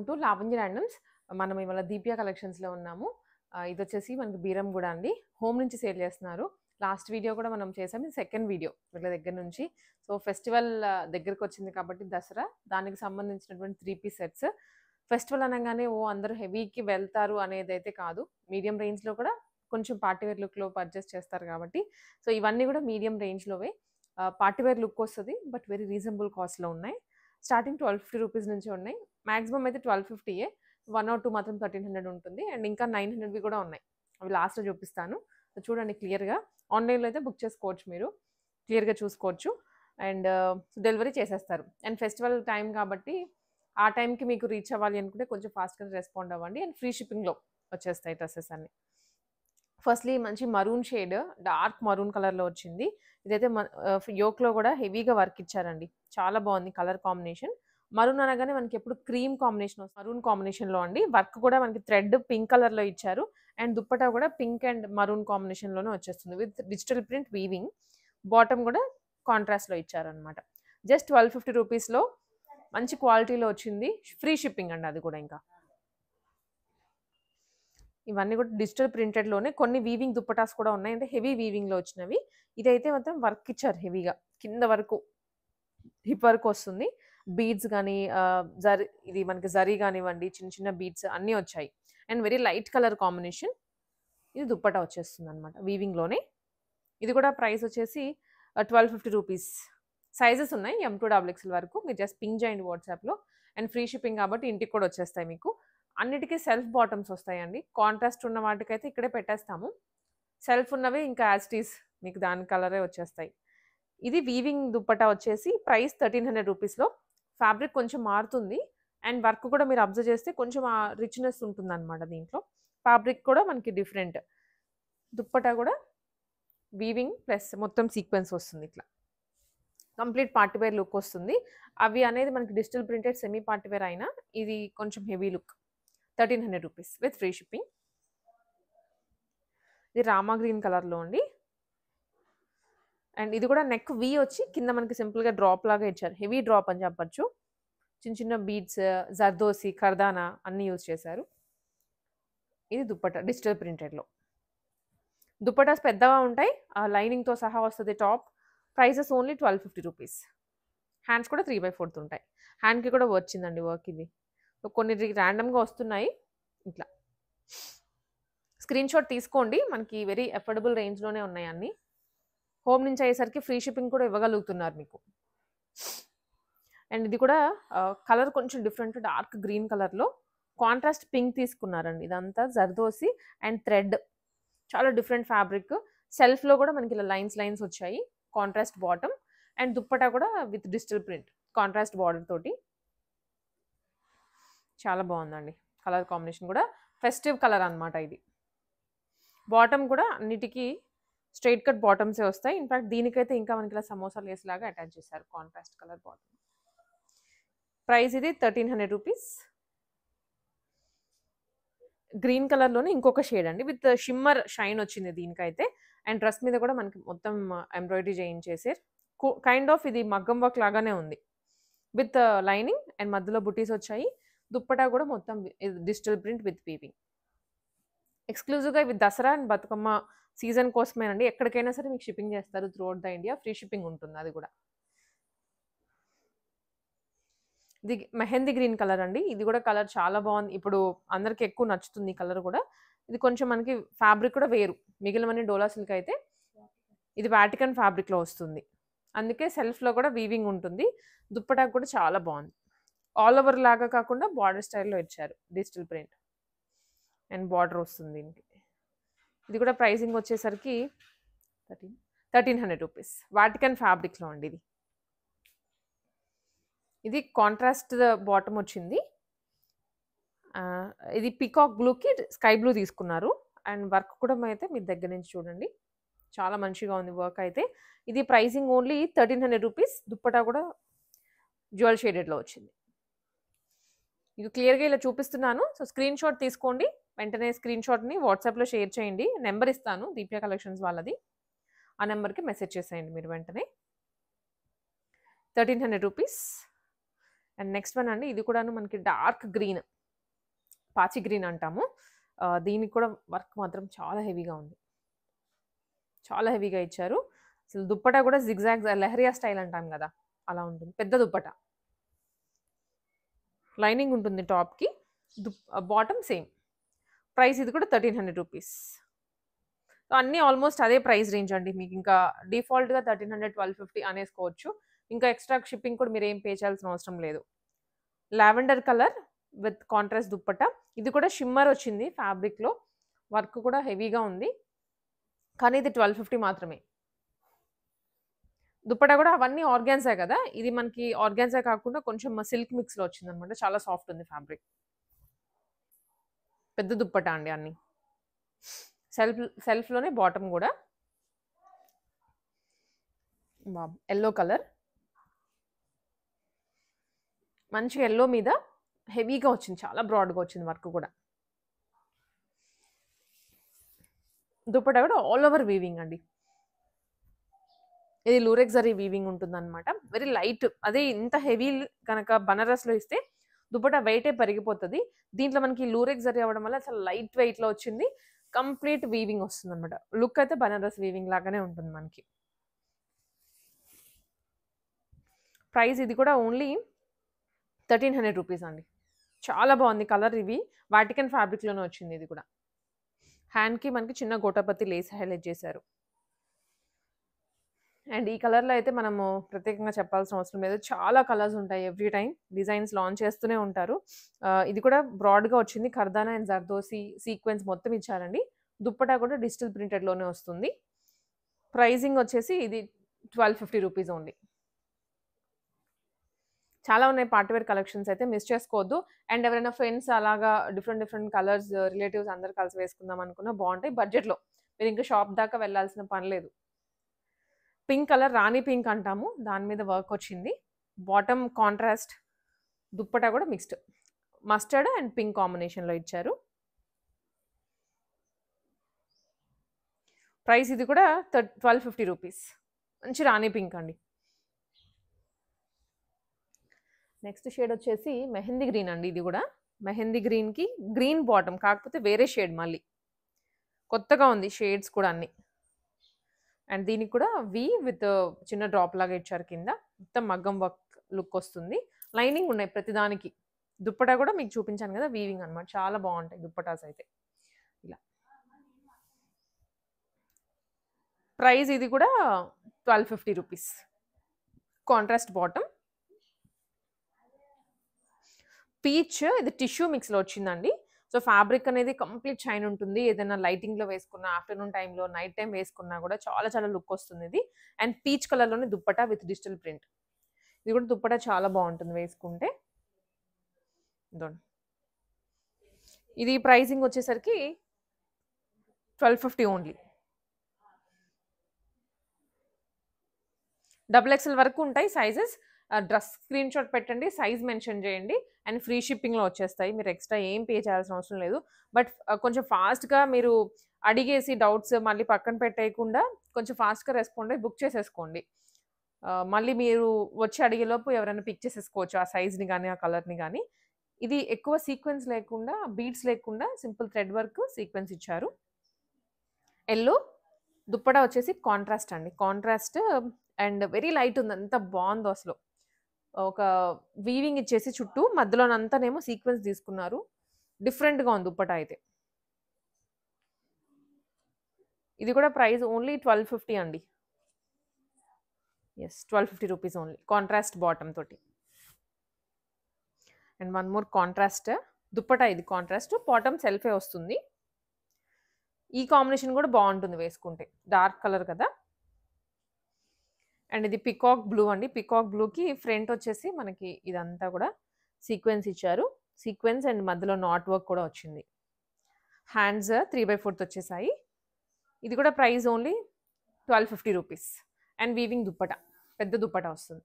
Welcome to Lavanya randoms. మనం ఇవాళ దీప్యా కలెక్షన్స్‌లో ఉన్నాము. ఇదొచ్చేసి మనకి బీరంగూడ అండి. హోమ్ నుంచి సేల్ చేస్తున్నారు. లాస్ట్ వీడియో కూడా మనం చేసాం. ఇది సెకండ్ వీడియో వీళ్ళ దగ్గర నుంచి. సో, ఫెస్టివల్ దగ్గరకొచ్చింది కాబట్టి దసరా, దానికి సంబంధించినటువంటి 3 పీస్ సెట్స్. ఫెస్టివల్ అనంగానే అందరూ హెవీకి వెళ్తారు అనేదైతే కాదు. మీడియం రేంజ్‌లో కూడా కొంచెం పార్టీ వేర్ లుక్‌లో పర్చేస్ చేస్తారు కాబట్టి, సో, ఇవన్నీ కూడా మీడియం రేంజ్‌లోవే. పార్టీ వేర్ లుక్ వస్తది. బట్ వెరీ రీజనబుల్ కాస్ట్‌లో ఉన్నాయి. స్టార్టింగ్ 1250 రూపీస్ నుంచి ఉన్నాయి. మాక్సిమం అయితే 1250యే. 1 ఆర్ 2 మాత్రం 1300 ఉంటుంది. అండ్ ఇంకా 900వి కూడా ఉన్నాయి. అవి లాస్ట్‌లో చూపిస్తాను. సో, చూడండి క్లియర్‌గా. ఆన్‌లైన్‌లో అయితే బుక్ చేసుకోవచ్చు మీరు. క్లియర్‌గా చూసుకోవచ్చు. అండ్ డెలివరీ చేసేస్తారు. అండ్ ఫెస్టివల్ టైం కాబట్టి, ఆ టైంకి మీకు రీచ్ అవ్వాలి అనుకుంటే కొంచెం ఫాస్ట్‌గా రెస్పాండ్ అవ్వండి. అండ్ ఫ్రీ షిప్పింగ్‌లో వచ్చేస్తాయి డ్రెసెస్ అన్నీ. ఫస్ట్‌లీ మంచి మరూన్ షేడ్, డార్క్ మరూన్ కలర్‌లో వచ్చింది. ఇదైతే యోక్‌లో కూడా హెవీగా వర్క్ ఇచ్చారండి. చాలా బాగుంది కలర్ కాంబినేషన్. మరూన్ అనగానే మనకి ఎప్పుడు క్రీమ్ కాంబినేషన్ వస్తుంది. మరూన్ కాంబినేషన్‌లో అండి. వర్క్ కూడా మనకి థ్రెడ్ పింక్ కలర్‌లో ఇచ్చారు. అండ్ దుప్పటా కూడా పింక్ అండ్ మరూన్ కాంబినేషన్‌లోనే వచ్చేస్తుంది. With digital print weaving. Bottom కూడా కాంట్రాస్ట్‌లో ఇచ్చారనమాట. జస్ట్ 1250 రూపీస్‌లో మంచి క్వాలిటీలో వచ్చింది. ఫ్రీ షిప్పింగ్ అండి అది కూడా ఇంకా. ఇవన్నీ కూడా డిజిటల్ ప్రింటెడ్‌లోనే కొన్ని వీవింగ్ దుప్పటాస్ కూడా ఉన్నాయి. అంటే హెవీ వీవింగ్‌లో వచ్చినవి. ఇదైతే మాత్రం వర్క్ ఇచ్చారు హెవీగా. కింద వరకు హిప్ వరకు వస్తుంది. బీడ్స్ గానీ, ఇది మనకి జరీ గానివ్వండి, చిన్న చిన్న బీడ్స్ అన్నీ వచ్చాయి. And very light colour combination. ఇది దుప్పటా వచ్చేస్తుందనమాట వీవింగ్‌లోనే. ఇది కూడా ప్రైస్ వచ్చేసి 1250 రూపీస్. సైజెస్ ఉన్నాయి M2XXL వరకు. మీరు జస్ట్ పింగ్ చేయండి వాట్సాప్‌లో. అండ్ ఫ్రీ షిప్పింగ్ కాబట్టి ఇంటికి కూడా వచ్చేస్తాయి మీకు. అన్నిటికి సెల్ఫ్ బాటమ్స్ వస్తాయండి. కాంట్రాస్ట్ ఉన్న వాటికైతే ఇక్కడే పెట్టేస్తాము. సెల్ఫ్ ఉన్నవి ఇంకా యాజ్ ఇట్ ఈజ్ మీకు దాని కలరే వచ్చేస్తాయి. ఇది వీవింగ్ దుప్పటా వచ్చేసి ప్రైస్ 1300 రూపీస్‌లో. ఫ్యాబ్రిక్ కొంచెం మారుతుంది. అండ్ వర్క్ కూడా మీరు అబ్జర్వ్ చేస్తే కొంచెం రిచ్‌నెస్ ఉంటుందన్నమాట దీంట్లో. ఫ్యాబ్రిక్ కూడా మనకి డిఫరెంట్. దుప్పటా కూడా వీవింగ్ ప్లస్ మొత్తం సీక్వెన్స్ వస్తుంది ఇట్లా. కంప్లీట్ పార్టీ వేర్ లుక్ వస్తుంది. అవి అనేది మనకి digital printed semi party wear అయినా ఇది కొంచెం heavy look. 1300 rupees with free shipping. ఇది రామా గ్రీన్ కలర్‌లో అండి. అండ్ ఇది కూడా నెక్ వి వచ్చి కింద మనకి సింపుల్‌గా డ్రాప్ లాగా ఇచ్చారు. హెవీ డ్రాప్ అని చెప్పొచ్చు. చిన్న చిన్న బీడ్స్, జర్దోసి, కర్దానా అన్నీ యూజ్ చేశారు. ఇది దుప్పట్టా డిజిటల్ ప్రింటెడ్‌లో. దుప్పటాస్ పెద్దగా ఉంటాయి. లైనింగ్‌తో సహా వస్తది top. Prices only 1250 rupees. Hands కూడా 3/4 ఉంటాయి. హ్యాండ్‌కి కూడా వచ్చిందండి వర్క్ ఇది. సో, కొన్ని ర్యాండమ్‌గా వస్తున్నాయి ఇట్లా. స్క్రీన్ షాట్ తీసుకోండి. మనకి వెరీ అఫోర్డబుల్ రేంజ్‌లోనే ఉన్నాయి అన్నీ. హోమ్ నుంచి అయ్యేసరికి ఫ్రీ షిప్పింగ్ కూడా ఇవ్వగలుగుతున్నారు మీకు. అండ్ ఇది కూడా కలర్ కొంచెం డిఫరెంట్ డార్క్ గ్రీన్ కలర్‌లో కాంట్రాస్ట్ పింక్ తీసుకున్నారండి. ఇదంతా జర్దోసి అండ్ థ్రెడ్. చాలా డిఫరెంట్ ఫ్యాబ్రిక్. సెల్ఫ్‌లో కూడా మనకి ఇలా లైన్స్ వచ్చాయి. కాంట్రాస్ట్ బాటమ్ అండ్ దుప్పటా కూడా with digital print. Contrast border తోటి. చాలా బాగుందండి. కలర్ కాంబినేషన్ కూడా ఫెస్టివ్ కలర్ అన్నమాట ఇది. బాటమ్ కూడా అన్నిటికీ స్ట్రెయిట్ కట్ బాటమ్సే వస్తాయి. ఇన్‌ఫాక్ట్ దీనికైతే ఇంకా మనకి ఇలా సమోసా లేస్ లాగా అటాచ్ చేశారు కాంట్రాస్ట్ కలర్ బాటమ్. ప్రైస్ ఇది 1300 రూపీస్. గ్రీన్ కలర్‌లోనే ఇంకొక షేడ్ అండి. విత్ షిమ్మర్ షైన్ వచ్చింది దీనికైతే. అండ్ డ్రెస్ మీద కూడా మనకి మొత్తం ఎంబ్రాయిడరీ చేయించేసారు. కైండ్ ఆఫ్ ఇది మగ్గం వర్క్ లాగానే ఉంది. విత్ లైనింగ్ అండ్ మధ్యలో బుటీస్ వచ్చాయి. దుప్పటా కూడా మొత్తం డిజిటల్ ప్రింట్ విత్ వీవింగ్. ఎక్స్‌క్లూజివ్‌గా ఇవి దసరా అండ్ బతుకమ్మ సీజన్ కోసమేనండి. ఎక్కడికైనా సరే మీకు షిప్పింగ్ చేస్తారు throughout the India. Free shipping ఉంటుంది అది కూడా. ఇది మెహందీ గ్రీన్ కలర్ అండి. ఇది కూడా కలర్ చాలా బాగుంది. ఇప్పుడు అందరికి ఎక్కువ నచ్చుతుంది ఈ కలర్ కూడా. ఇది కొంచెం మనకి ఫ్యాబ్రిక్ కూడా వేరు. మిగిలినవన్నీ డోలా సిల్క్ అయితే ఇది వాటికన్ ఫ్యాబ్రిక్‌లో వస్తుంది. అందుకే సెల్ఫ్‌లో కూడా వీవింగ్ ఉంటుంది. దుప్పటా కూడా చాలా బాగుంది. ఆల్ ఓవర్ లాగా కాకుండా బార్డర్ స్టైల్‌లో ఇచ్చారు డిజిటల్ ప్రింట్. అండ్ బార్డర్ వస్తుంది దీనికి. ఇది కూడా ప్రైసింగ్ వచ్చేసరికి 1300 రూపీస్. వాటికన్ ఫ్యాబ్రిక్‌లో అండి ఇది. ఇది కాంట్రాస్ట్ బాటమ్ వచ్చింది. ఇది పీకాక్ బ్లూకి స్కై బ్లూ తీసుకున్నారు. అండ్ వర్క్ కూడా అయితే మీరు దగ్గర నుంచి చూడండి. చాలా మంచిగా ఉంది వర్క్ అయితే. ఇది ప్రైసింగ్ ఓన్లీ 1300 రూపీస్. దుప్పటా కూడా జ్యువెల్ షేడెడ్‌లో వచ్చింది. మీకు క్లియర్‌గా ఇలా చూపిస్తున్నాను. సో, స్క్రీన్ షాట్ తీసుకోండి. వెంటనే స్క్రీన్ షాట్‌ని వాట్సాప్‌లో షేర్ చేయండి. నెంబర్ ఇస్తాను దీప్యా కలెక్షన్స్ వాళ్ళది. ఆ నెంబర్‌కి మెసేజ్ చేసేయండి మీరు వెంటనే. 1300 రూపీస్. అండ్ నెక్స్ట్ వన్ అండి. ఇది కూడాను మనకి డార్క్ గ్రీన్. పాచి గ్రీన్ అంటాము. దీనికి కూడా వర్క్ మాత్రం చాలా హెవీగా ఉంది. చాలా హెవీగా ఇచ్చారు. అసలు దుప్పటా కూడా జిగ్‌జాగ్ లెహరియా స్టైల్ అంటాం గదా! అలా ఉంటుంది. పెద్ద దుప్పటా. లైనింగ్ ఉంటుంది టాప్‌కి. Bottom same. ప్రైస్ ఇది కూడా 1300 రూపీస్. అన్నీ ఆల్మోస్ట్ అదే ప్రైస్ రేంజ్ అండి. మీకు ఇంకా డిఫాల్ట్‌గా 1300, 1250 అనేసుకోవచ్చు. ఇంకా ఎక్స్‌ట్రా షిప్పింగ్ కూడా మీరేం పే చేయాల్సిన అవసరం లేదు. Lavender colour with contrast dupatta. ఇది కూడా షిమ్మర్ వచ్చింది ఫ్యాబ్రిక్‌లో. వర్క్ కూడా హెవీగా ఉంది. కానీ ఇది 1250 మాత్రమే. దుప్పట్టా కూడా అవన్నీ ఆర్గాన్జా కదా! ఇది మనకి ఆర్గాన్జా కాకుండా కొంచెం సిల్క్ మిక్స్‌లో వచ్చిందనమాట. చాలా సాఫ్ట్ ఉంది ఫ్యాబ్రిక్. పెద్ద దుప్పట్టా అండి అన్నీ. సెల్ఫ్‌లోనే బాటమ్ గూడా. Yellow colour. మంచి యెల్లో మీద హెవీగా వచ్చింది. చాలా బ్రాడ్‌గా వచ్చింది వర్క్ కూడా. దుప్పట్టా కూడా ఆల్ ఓవర్ వీవింగ్ అండి. ఇది లూరెక్స్ జరీ వీవింగ్ ఉంటుందన్నమాట. Very light. అదే ఇంత హెవీ కనుక బనారస్‌లో ఇస్తే దుప్పట్టా వెయిటే పెరిగిపోతది. దీంట్లో మనకి లూరెక్స్ జరీ అవ్వడం వల్ల చాలా లైట్ వెయిట్‌లో వచ్చింది. కంప్లీట్ వీవింగ్ వస్తుందన్నమాట. లుక్ అయితే బనారస్ వీవింగ్ లాగానే ఉంటుంది మనకి. ప్రైస్ ఇది కూడా ఓన్లీ 1300 రూపీస్ అండి. చాలా బాగుంది కలర్ ఇవి. వాటికన్ ఫ్యాబ్రిక్‌లోనే వచ్చింది ఇది కూడా. హ్యాండ్‌కి మనకి చిన్న గోటాపత్తి లేస్ హైలైట్ చేశారు. అండ్ ఈ కలర్‌లో అయితే మనము ప్రత్యేకంగా చెప్పాల్సిన అవసరం లేదు. చాలా కలర్స్ ఉంటాయి ఎవ్రీ టైమ్. డిజైన్స్ లాంచ్ చేస్తూనే ఉంటారు. ఇది కూడా బ్రాడ్‌గా వచ్చింది. కర్దానా అండ్ జర్దోసి సీక్వెన్స్ మొత్తం ఇచ్చారండి. దుప్పట్టా కూడా డిజిటల్ ప్రింటెడ్‌లోనే వస్తుంది. ప్రైజింగ్ వచ్చేసి ఇది 1250 రూపీస్ ఓన్లీ. చాలా ఉన్నాయి పార్టీ వేర్ కలెక్షన్స్ అయితే మిస్ చేసుకోవద్దు. అండ్ ఎవరైనా ఫ్రెండ్స్ అలాగా డిఫరెంట్ కలర్స్ రిలేటివ్స్ అందరూ కలిసి వేసుకుందాం అనుకున్నా బాగుంటాయి బడ్జెట్‌లో. మీరు ఇంకా షాప్ దాకా వెళ్ళాల్సిన పని లేదు. పింక్ కలర్ రాణి పింక్ అంటాము. దాని మీద వర్క్ వచ్చింది. Bottom contrast. దుప్పట్టా కూడా మిక్స్డ్. మస్టర్డ్ అండ్ పింక్ కాంబినేషన్‌లో ఇచ్చారు. ప్రైస్ ఇది కూడా 1250 రూపీస్. మంచి రాణి పింక్ అండి. నెక్స్ట్ షేడ్ వచ్చేసి మెహందీ గ్రీన్ అండి ఇది కూడా. మెహందీ గ్రీన్‌కి గ్రీన్ బాటమ్ కాకపోతే వేరే షేడ్ మళ్ళీ. కొత్తగా ఉంది షేడ్స్ కూడా అన్నీ. అండ్ దీనికి కూడా విత్ చిన్న డ్రాప్ లాగా ఇచ్చారు కింద. మొత్తం మగ్గం వర్క్ లుక్ వస్తుంది. లైనింగ్ ఉన్నాయి ప్రతిదానికి. దుప్పట్టా కూడా మీకు చూపించాను కదా వీవింగ్ అనమాట. చాలా బాగుంటాయి దుప్పటాస్ అయితే. ఇలా. ప్రైస్ ఇది కూడా 1250 రూపీస్. Contrast bottom. పీచ్ ఇది టిష్యూ మిక్స్‌లో వచ్చిందండి. సో, ఫ్యాబ్రిక్ అనేది కంప్లీట్ షైన్ ఉంటుంది. ఏదైనా లైటింగ్‌లో వేసుకున్న, ఆఫ్టర్‌నూన్ టైమ్‌లో, నైట్ టైమ్ వేసుకున్నా కూడా చాలా లుక్ వస్తుంది ఇది. అండ్ పీచ్ కలర్‌లోనే దుప్పట్టా విత్ డిజిటల్ ప్రింట్. ఇది కూడా దుప్పట్టా చాలా బాగుంటుంది వేసుకుంటే. ఇదిగోండి. ఇది ప్రైజింగ్ వచ్చేసరికి 1250 ఓన్లీ. డబుల్ ఎక్స్ఎల్ వరకు ఉంటాయి సైజెస్. డ్రెస్ స్క్రీన్ షాట్ పెట్టండి. సైజ్ మెన్షన్ చేయండి. అండ్ ఫ్రీ షిప్పింగ్‌లో వచ్చేస్తాయి. మీరు ఎక్స్ట్రా ఏం పే చేయాల్సిన అవసరం లేదు. బట్ కొంచెం ఫాస్ట్‌గా మీరు అడిగేసి డౌట్స్ మళ్ళీ పక్కన పెట్టేయకుండా కొంచెం ఫాస్ట్‌గా రెస్పాండ్ అయ్యి బుక్ చేసేసుకోండి. మళ్ళీ మీరు వచ్చి అడిగేలోపు ఎవరైనా పిక్ చేసేసుకోవచ్చు ఆ సైజ్‌ని గానీ, ఆ కలర్‌ని గానీ. ఇది ఎక్కువ సీక్వెన్స్ లేకుండా, బీడ్స్ లేకుండా సింపుల్ థ్రెడ్ వర్క్ సీక్వెన్స్ ఇచ్చారు. యెల్లో దుప్పట్టా వచ్చేసి కాంట్రాస్ట్ అండి. కాంట్రాస్ట్ అండ్ వెరీ లైట్ ఉంది. ఎంత బాగుందో అసలు. ఒక వీవింగ్ ఇచ్చేసి చుట్టూ మధ్యలోనంతానేమో సీక్వెన్స్ తీసుకున్నారు. డిఫరెంట్‌గా ఉంది దుప్పట్టా అయితే. ఇది కూడా ప్రైస్ ఓన్లీ 1250 అండి. Yes. 1250 rupees only. Contrast bottom తోటి. And one more contrast. Dupatta ఇది కాంట్రాస్ట్. బాటమ్ సెల్ఫే వస్తుంది. ఈ కాంబినేషన్ కూడా బాగుంటుంది వేసుకుంటే. డార్క్ కలర్ కదా! అండ్ ఇది పికాక్ బ్లూ అండి. పికాక్ బ్లూకి ఫ్రంట్ వచ్చేసి మనకి ఇదంతా కూడా సీక్వెన్స్ ఇచ్చారు. సీక్వెన్స్ అండ్ మధ్యలో నాట్ వర్క్ కూడా వచ్చింది. హ్యాండ్స్ 3/4 వచ్చేసాయి. ఇది కూడా price only 1250 rupees. And weaving dupatta. పెద్ద దుప్పట్టా వస్తుంది.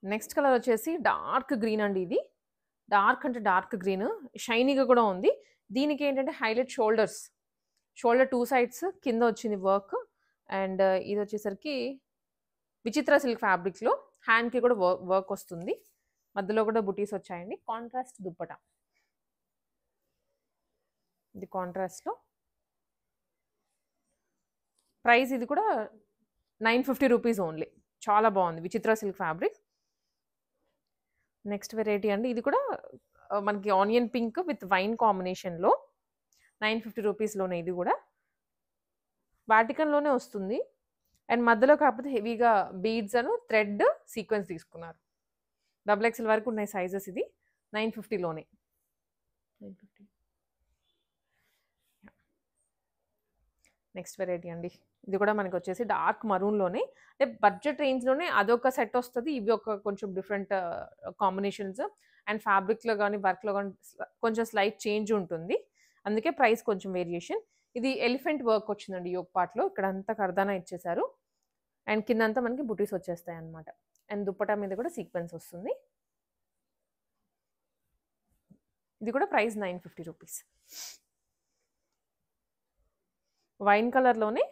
నెక్స్ట్ కలర్ వచ్చేసి డార్క్ గ్రీన్ అండి ఇది. డార్క్ అంటే డార్క్ గ్రీన్. షైనీగా కూడా ఉంది. దీనికి ఏంటంటే హైలైట్ షోల్డర్స్. షోల్డర్ 2 సైడ్స్ కింద వచ్చింది వర్క్. అండ్ ఇది వచ్చేసరికి విచిత్ర సిల్క్ ఫ్యాబ్రిక్లో హ్యాండ్కి కూడా వర్క్ వస్తుంది. మధ్యలో కూడా బుటీస్ వచ్చాయండి. కాంట్రాస్ట్ దుప్పట. ఇది కాంట్రాస్ట్లో. ప్రైస్ ఇది కూడా 950 రూపీస్ ఓన్లీ. చాలా బాగుంది విచిత్ర సిల్క్ ఫ్యాబ్రిక్. నెక్స్ట్ వెరైటీ అండి. ఇది కూడా మనకి ఆనియన్ పింక్ విత్ వైన్ కాంబినేషన్లో 950 రూపీస్లోనే. ఇది కూడా వాటికన్లోనే వస్తుంది. అండ్ మధ్యలో కాకపోతే హెవీగా బీడ్స్ అను థ్రెడ్ సీక్వెన్స్ తీసుకున్నారు. XXL వరకు ఉన్నాయి సైజెస్. ఇది 950లోనే. 950. నెక్స్ట్ వెరైటీ అండి. ఇది కూడా మనకి వచ్చేసి డార్క్ మరూన్లోనే, అంటే బడ్జెట్ రేంజ్లోనే అదొక సెట్ వస్తుంది. ఇవి ఒక కొంచెం డిఫరెంట్ కాంబినేషన్స్. అండ్ ఫ్యాబ్రిక్లో కానీ వర్క్లో కానీ కొంచెం స్లైట్ చేంజ్ ఉంటుంది. అందుకే ప్రైస్ కొంచెం వేరియేషన్. ఇది ఎలిఫెంట్ వర్క్ వచ్చిందండి యోక్ పార్ట్లో. ఇక్కడ అంతా కర్దానా ఇచ్చేసారు. అండ్ కిందంతా మనకి బుటీస్ వచ్చేస్తాయి అన్నమాట. అండ్ దుప్పటా మీద కూడా సీక్వెన్స్ వస్తుంది. ఇది కూడా ప్రైస్ 950 రూపీస్. వైన్ కలర్లోనే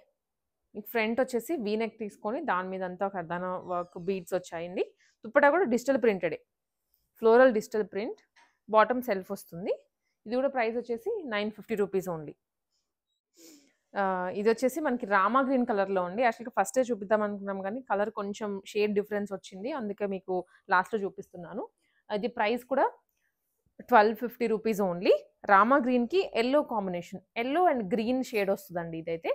ఫ్రంట్ వచ్చేసి వీనెక్ తీసుకొని దాని మీద అంతా కర్దానా వర్క్ బీడ్స్ వచ్చాయండి. దుప్పటా కూడా డిజిటల్ ప్రింటెడే, floral digital print. Bottom self వస్తుంది. ఇది కూడా ప్రైస్ వచ్చేసి 950 రూపీస్ ఓన్లీ. ఇది వచ్చేసి మనకి రామా గ్రీన్ కలర్లో ఉంది. యాక్చువల్గా ఫస్టే చూపిద్దాం అనుకున్నాం కానీ కలర్ కొంచెం షేడ్ డిఫరెన్స్ వచ్చింది. అందుకే మీకు లాస్ట్లో చూపిస్తున్నాను. ఇది ప్రైస్ కూడా 1250 రూపీస్ ఓన్లీ. రామా గ్రీన్కి yellow combination, yellow and green shade వస్తుందండి ఇదైతే.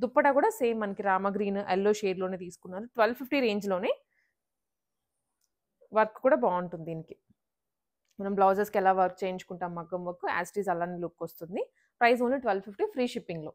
దుప్పటా కూడా సేమ్ మనకి రామా గ్రీన్ ఎల్లో షేడ్లోనే తీసుకున్నారు. 1250 రేంజ్లోనే. వర్క్ కూడా బాగుంటుంది దీనికి. మనం బ్లౌజెస్కి ఎలా వర్క్ చేయించుకుంటాం మగ్గం వర్క్ యాజ్ ఇట్ ఈస్ అలానే లుక్ వస్తుంది. ప్రైస్ ఓన్లీ 1250 ఫ్రీ షిప్పింగ్లో.